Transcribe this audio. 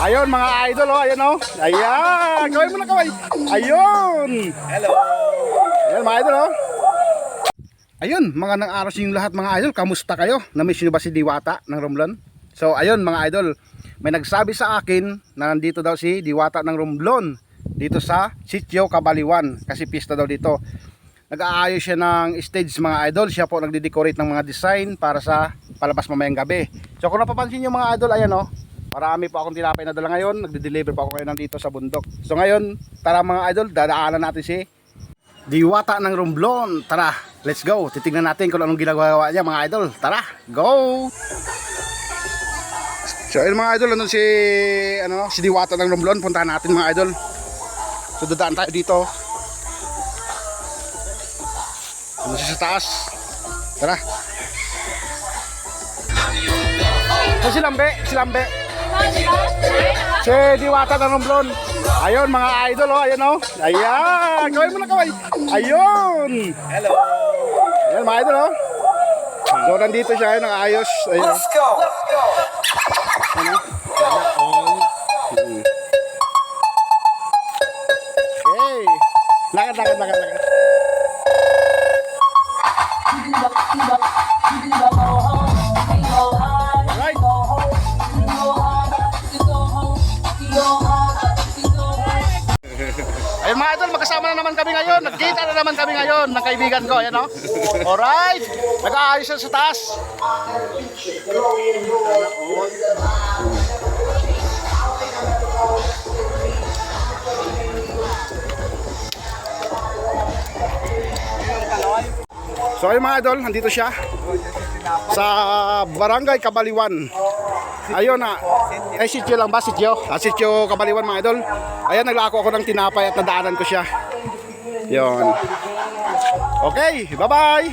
Ayun mga idol oh, ayun oh. Ayan, kaway mo na kaway. Ayun. Hello. Ayan mga idol oh. Ayun, mga nang araw yung lahat mga idol. Kamusta kayo? Na-miss nyo ba si Diwata ng Romblon? So ayun mga idol, may nagsabi sa akin na nandito daw si Diwata ng Romblon dito sa Sitio Kabaliwan kasi pista daw dito. Nag-aayos siya ng stage mga idol. Siya po nagde-decorate ng mga design para sa palabas mamayang gabi. So kung napapansin nyo mga idol, ayan oh, marami po akong tinapay na dala ngayon. Nagde-deliver po ako ngayon nandito sa bundok. So ngayon, tara mga idol, dadaanan natin si Diwata ng Romblon. Tara, let's go. Titingnan natin kung anong ginagawa niya mga idol. Tara, go! So ayun mga idol, nandun si Diwata ng Romblon. Puntahan natin mga idol. So dadaan tayo dito. Nandun siya sa taas. Tara. So si Lambe. Si Diwata ng Romblon. Ayun mga idol oh, ayun oh. Ayan, kaway mo na kaway. Ayun. Hello. Ayan mga idol oh. So nandito siya, ayun, nakaayos. Ayun. Let's go. Let's go. Ano? Okay. Lakad. Alright. Ayun mga idol, magkasama na naman kami ngayon. Nagkita na naman kami ngayon ng kaibigan ko. Ayan o. Alright. Nag-aayos na sa taas. So ayun mga idol, nandito siya sa Barangay Kabaliwan. Ayun na. Ay sityo lang ba? Sityo? Sityo Kabaliwan mga idol. Ayan, naglako ako ng tinapay at nadaanan ko siya. Yun. Okay, bye-bye.